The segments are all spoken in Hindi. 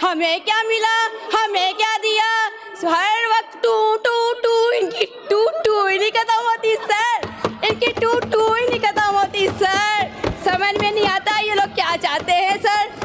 हमें क्या मिला, हमें क्या दिया, हर वक्त टू टू टू, इनकी टू टू ही नहीं खत्म होती सर, इनकी टू टू ही नहीं खत्म होती सर। समझ में नहीं आता ये लोग क्या चाहते हैं सर।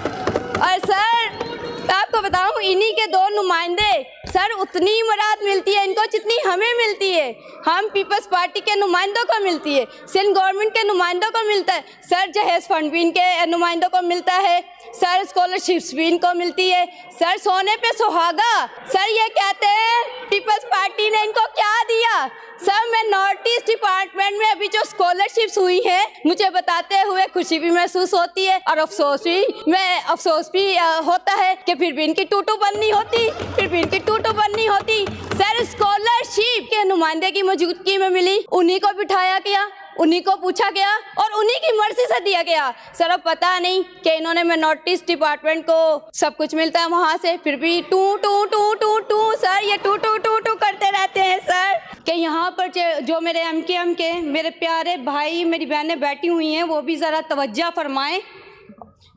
और सर आपको बताऊं, इन्हीं के दो नुमाइंदे सर उतनी मुराद मिलती है इनको जितनी हमें मिलती है। हम पीपल्स पार्टी के नुमाइंदों को मिलती है, सिंध गवर्नमेंट के नुमाइंदों को मिलता है सर, जहेज फंड भी इनके नुमाइंदों को मिलता है सर, स्कॉलरशिप्स भी इनको मिलती है सर, सोने पे सुहागा। सर ये कहते हैं पीपल्स पार्टी ने इनको क्या दिया सर। मैं नॉर्थ ईस्ट डिपार्टमेंट में अभी जो स्कॉलरशिप्स हुई है, मुझे बताते हुए खुशी भी महसूस होती है और अफसोस भी होता है कि फिर भी इनकी टूटू बननी होती, फिर भी इनकी टूटू बननी होती। सर स्कॉलरशिप के नुमाइंदे की मौजूदगी में मिली, उन्हीं को बिठाया गया, उन्हीं को पूछा गया और उन्हीं की मर्जी से दिया गया। सर अब पता नहीं कि इन्होंने, मैं नॉर्थ ईस्ट डिपार्टमेंट को सब कुछ मिलता है वहाँ से, फिर भी टू टू टू टू टू सर, ये टू टू टू टू करते रहते हैं सर। कि यहाँ पर जो मेरे एमकेएम के मेरे प्यारे भाई मेरी बहनें बैठी हुई हैं, वो भी ज़रा तवज्जो फरमाएं,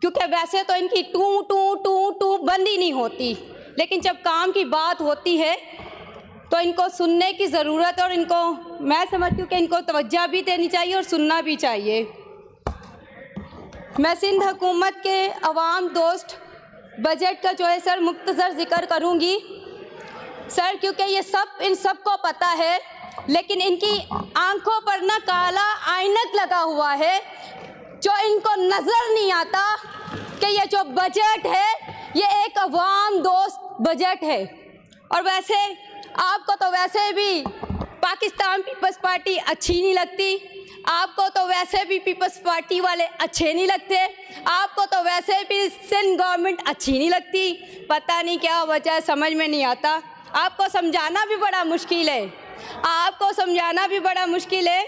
क्योंकि वैसे तो इनकी टू टू टू टू बंद ही नहीं होती, लेकिन जब काम की बात होती है तो इनको सुनने की ज़रूरत है और इनको, मैं समझती हूँ कि इनको तवज्जो भी देनी चाहिए और सुनना भी चाहिए। मैं सिंध हुकूमत के अवाम दोस्त बजट का जो है सर मुख्तसर ज़िक्र करूँगी सर, क्योंकि ये सब इन सब को पता है, लेकिन इनकी आंखों पर ना काला आइनक लगा हुआ है, जो इनको नज़र नहीं आता कि ये जो बजट है ये एक अवाम दोस्त बजट है। और वैसे आपको तो वैसे भी पाकिस्तान पीपल्स पार्टी अच्छी नहीं लगती, आपको तो वैसे भी पीपल्स पार्टी वाले अच्छे नहीं लगते, आपको तो वैसे भी सिंध गवर्नमेंट अच्छी नहीं लगती, पता नहीं क्या वजह समझ में नहीं आता। आपको समझाना भी बड़ा मुश्किल है, आपको समझाना भी बड़ा मुश्किल है।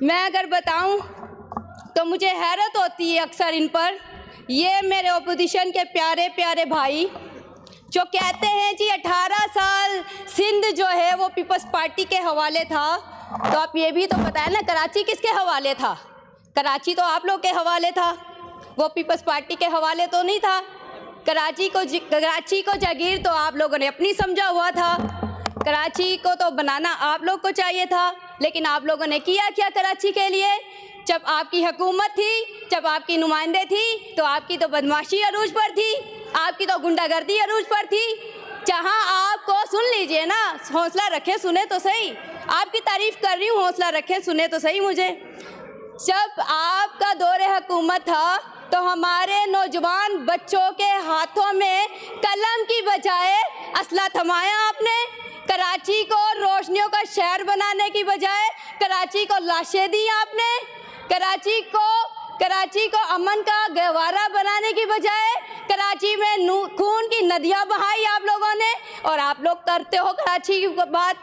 मैं अगर बताऊं तो मुझे हैरत होती है अक्सर इन पर, ये मेरे ओपोजिशन के प्यारे प्यारे भाई जो कहते हैं जी 18 साल सिंध जो है वो पीपल्स पार्टी के हवाले था, तो आप ये भी तो बताएं ना कराची किसके हवाले था। कराची तो आप लोग के हवाले था, वो पीपल्स पार्टी के हवाले तो नहीं था। कराची को जागीर तो आप लोगों ने अपनी समझा हुआ था, कराची को तो बनाना आप लोग को चाहिए था, लेकिन आप लोगों ने किया क्या कराची के लिए। जब आपकी हुकूमत थी, जब आपकी नुमाइंदे थी, तो आपकी तो बदमाशी अरूज पर थी, आपकी तो गुंडागर्दी अरूज पर थी। जहां आपको, सुन लीजिए ना, हौसला रखे सुने तो सही, आपकी तारीफ कर रही हूँ, हौसला रखे सुने तो सही मुझे। जब आपका दौरे हुकूमत था तो हमारे नौजवान बच्चों के हाथों में कलम की बजाय असला थमाया आपने। कराची को रोशनियों का शहर बनाने की बजाय कराची को लाशें दी आपने। कराची को अमन का गहवारा बनाने की बजाय कराची में खून की नदियां बहाई आप लोगों ने। और आप लोग करते हो कराची की बात,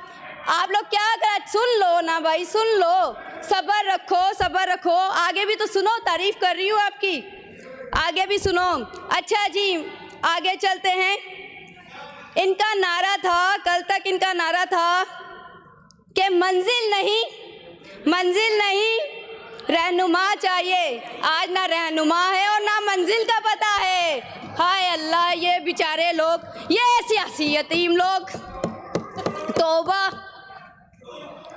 आप लोग क्या कर, सुन लो ना भाई, सुन लो, सब्र रखो, सब्र रखो, आगे भी तो सुनो, तारीफ कर रही हूँ आपकी, आगे भी सुनो। अच्छा जी, आगे चलते हैं। इनका नारा था, कल तक इनका नारा था कि मंजिल नहीं रहनुमा चाहिए। आज ना रहनुमा है और ना मंजिल का पता है। हाय अल्लाह, ये बेचारे लोग, ये सियासी यतीम लोग, तौबा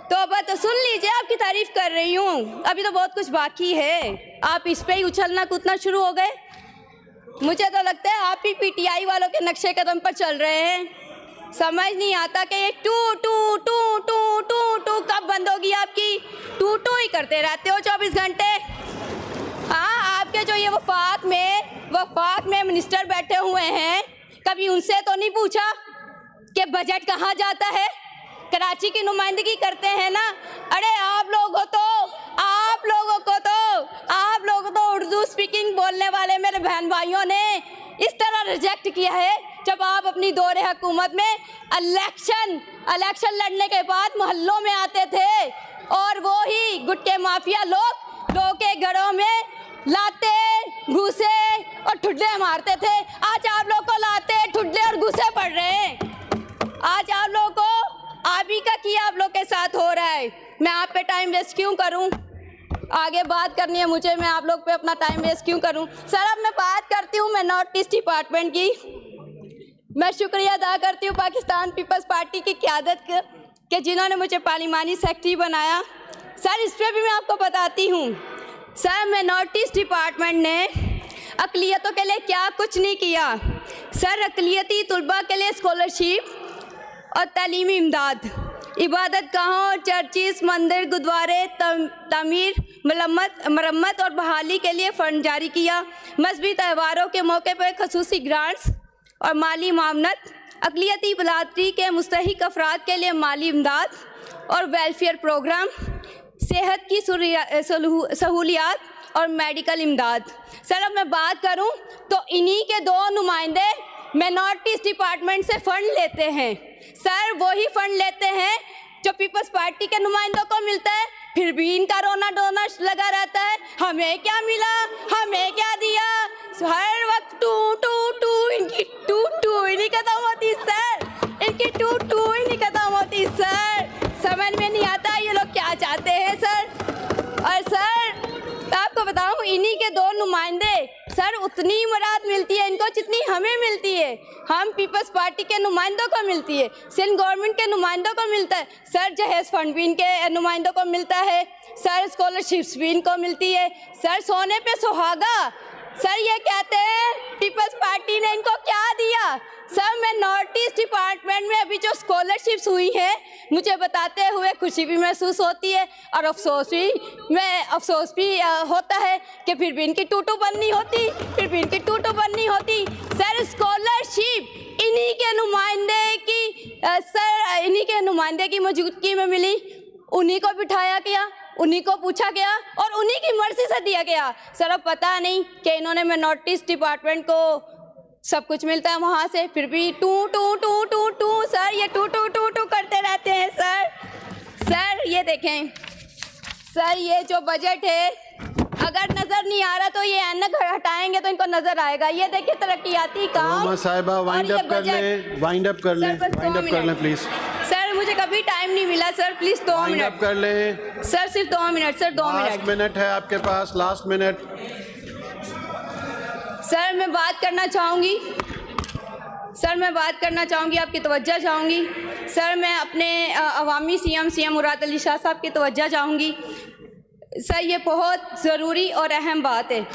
तौबा। तो सुन लीजिए, आपकी तारीफ कर रही हूँ, अभी तो बहुत कुछ बाकी है, आप इस पे ही उछलना कूदना शुरू हो गए। मुझे तो लगता है आप ही पीटीआई वालों के नक्शे कदम पर चल रहे हैं। समझ नहीं आता कि ये टू टू टू टू टू टू कब बंद होगी आपकी। टू टू ही करते रहते हो 24 घंटे। हाँ, आपके जो ये वफाक में मिनिस्टर बैठे हुए हैं, कभी उनसे तो नहीं पूछा कि बजट कहाँ जाता है। कराची की नुमाइंदगी करते हैं ना। अरे आप लोगों को तो उर्दू स्पीकिंग बोलने वाले मेरे बहन भाइयों ने इस तरह रिजेक्ट किया है, जब आप अपनी दौरे हुकूमत में इलेक्शन लड़ने के बाद मोहल्लों में आते थे और वो ही गुटके माफिया लोगों के घरों में लाते, घूसे और ठुड्डे मारते थे। आज आप लोग को लाते, ठुड्डे और घूसे पड़ रहे हैं। आज आप लोगों को आप ही का किया आप लोग के साथ हो रहा है। मैं आप पे टाइम वेस्ट क्यों करूं, आगे बात करनी है मुझे, मैं आप लोग पे अपना टाइम वेस्ट क्यों करूं। सर अब मैं बात करती हूं मैं नॉर्थ ईस्ट डिपार्टमेंट की। मैं शुक्रिया अदा करती हूं पाकिस्तान पीपल्स पार्टी की क़यादत के जिन्होंने मुझे पार्लिमानी सेक्रेटरी बनाया। सर इस पर भी मैं आपको बताती हूं। सर मैं नॉर्थ ईस्ट डिपार्टमेंट ने अक़लियतों के लिए क्या कुछ नहीं किया। सर अक़लियती तलबा के लिए स्कॉलरशिप और तालीमी इमदाद, इबादत गाहों, चर्चिस, मंदिर, गुरुद्वारे, तमीर, मरम्मत और बहाली के लिए फ़ंड जारी किया। मजहबी त्योहारों के मौके पर खसूसी ग्रांट्स और माली मामनत, अक़लियती बरादरी के मुस्तहिक अफराद के लिए माली इमदाद और वेलफेयर प्रोग्राम, सेहत की सहूलियात और मेडिकल इमदाद। सर अब मैं बात करूं तो इन्हीं के दो नुमाइंदे मैं नॉर्थ ईस्ट डिपार्टमेंट से फ़ंड लेते हैं। सर वही फ़ंड लेते हैं जो पीपल्स पार्टी के नुमाइंदों को मिलता है, फिर भी इनका रोना डोना लगा रहता है। हमें क्या मिला, हमें क्या दिया, हर वक्त टू टू टू, इनकी टू टू ही नहीं खत्म होती सर, इनकी टू टू ही नहीं खत्म होती सर। समझ में नहीं आता ये लोग क्या चाहते हैं सर। और सर आपको बताऊं इन्हीं के दो नुमाइंदे सर उतनी मुराद मिलती है इनको जितनी हमें मिलती है। हम पीपल्स पार्टी के नुमाइंदों को मिलती है, सिंध गवर्नमेंट के नुमाइंदों को मिलता है सर, जहेज फंड भी इनके नुमाइंदों को मिलता है सर, स्कॉलरशिप्स भी इनको मिलती है सर। सोने पे सुहागा सर ये कहते हैं पीपल्स पार्टी ने इनको क्या दिया। सर मैं नॉर्थ ईस्ट डिपार्टमेंट में अभी जो स्कॉलरशिप्स हुई हैं मुझे बताते हुए खुशी भी महसूस होती है और अफसोस भी होता है कि फिर भी इनकी टूटू बननी होती, फिर भी इनकी टूटू बननी होती। सर स्कॉलरशिप इन्हीं के नुमाइंदे की मौजूदगी में मिली, उन्हीं को बिठाया गया, उन्हीं को पूछा गया और उन्हीं की मर्जी से दिया गया। सर अब पता नहीं कि इन्होंने मैं नॉर्थ ईस्ट डिपार्टमेंट को सब कुछ मिलता है वहाँ से, फिर भी टू टू टू टू टू सर ये टू टू टू टू करते रहते हैं सर। सर ये देखें सर ये जो बजट है अगर नजर नहीं आ रहा तो ये ऐनक हटाएंगे तो इनको नजर आएगा। ये देखिए तरक्याती काम। साहिबा वाइंड अप कर लें, वाइंड अप कर लें प्लीज। सर मुझे कभी टाइम नहीं मिला सर, प्लीज 2 मिनट अप कर लें सर, सिर्फ 2 minute sir, 2 minute. Last minute है आपके पास, लास्ट मिनट। सर मैं बात करना चाहूँगी, आपकी तवज्जो चाहूँगी सर। मैं अपने अवामी सीएम मुराद अली शाह साहब की तवज्जो चाहूँगी सर। ये बहुत ज़रूरी और अहम बात है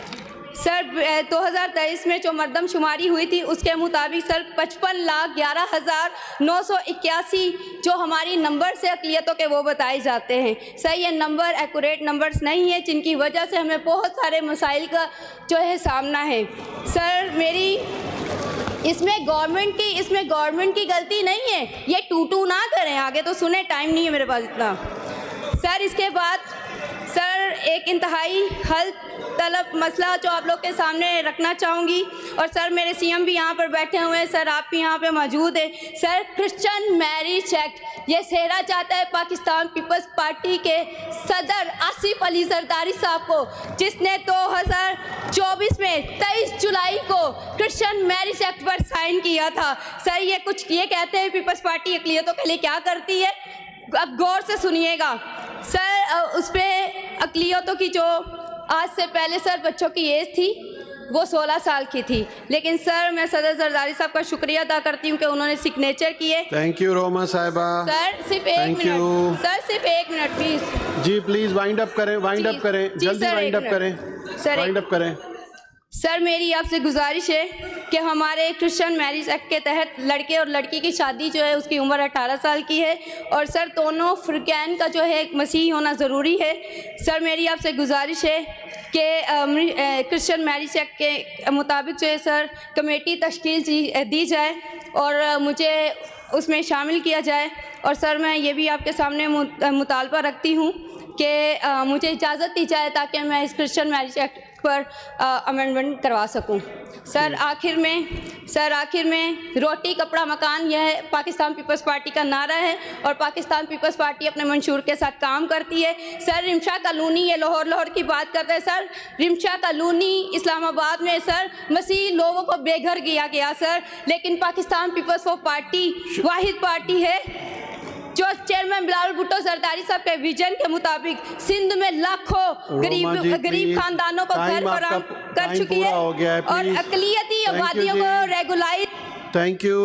सर। 2023 में जो मरदमशुमारी हुई थी उसके मुताबिक सर 55,11,981 जो हमारी नंबर से अक़लियतों के वो बताए जाते हैं सर। ये नंबर एक्यूरेट नंबर्स नहीं है जिनकी वजह से हमें बहुत सारे मसाइल का जो है सामना है सर। मेरी इसमें गवर्नमेंट की गलती नहीं है, ये टू ना करें। आगे तो सुने, टाइम नहीं है मेरे पास इतना सर। इसके बाद सर एक इंतहाई हल तलब मसला जो आप लोग के सामने रखना चाहूँगी और सर मेरे सीएम भी यहाँ पर बैठे हुए हैं सर, आप भी यहाँ पे मौजूद हैं सर। क्रिश्चियन मैरिज एक्ट ये सेहरा चाहता है पाकिस्तान पीपल्स पार्टी के सदर आसिफ अली जरदारी साहब को, जिसने 2024 में 23 जुलाई को क्रिश्चियन मैरिज एक्ट पर साइन किया था सर। ये कहते हैं पीपल्स पार्टी अक़लियतों के लिए क्या करती है, अब गौर से सुनिएगा सर। उस पर अक़लियतों की जो आज से पहले सर बच्चों की एज थी वो 16 साल की थी, लेकिन सर मैं सदर जरदारी साहब का शुक्रिया अदा करती हूँ कि उन्होंने सिग्नेचर किए। थैंक यू रोमा साहिबा। सर सिर्फ 1 मिनट सर, सिर्फ 1 मिनट प्लीज जी, प्लीज वाइंड अप करें, जल्दी वाइंड अप करें सर। मेरी आपसे गुजारिश है कि हमारे क्रिश्चियन मैरिज एक्ट के तहत लड़के और लड़की की शादी जो है उसकी उम्र 18 साल की है और सर दोनों फ़िरक़ैन का जो है एक मसीह होना ज़रूरी है सर। मेरी आपसे गुजारिश है कि क्रिश्चियन मैरिज एक्ट के मुताबिक जो है सर कमेटी तश्कील दी जाए और मुझे उसमें शामिल किया जाए। और सर मैं ये भी आपके सामने मुतालबा रखती हूँ कि मुझे इजाज़त दी जाए ताकि मैं इस क्रिश्चियन मैरिज एक्ट पर अमेंडमेंट करवा सकूं सर। आखिर में रोटी कपड़ा मकान यह पाकिस्तान पीपल्स पार्टी का नारा है और पाकिस्तान पीपल्स पार्टी अपने मंशूर के साथ काम करती है सर। रिमशा कॉलोनी, ये लाहौर की बात करते हैं सर। रिमशा कॉलोनी इस्लामाबाद में सर मसीह लोगों को बेघर किया गया सर, लेकिन पाकिस्तान पीपल्स पार्टी वाहिद पार्टी है जो चेयरमैन बिलावल भुट्टो सरदारी साहब के विजन के मुताबिक सिंध में लाखों रोमा जी, गरीब please, खानदानों को घर टाइम आपका फराहम कर टाइम चुकी पूरा है हो गया है, और please. अकलियती Thank you आबादियों जी. को रेगुलाइज थैंक यू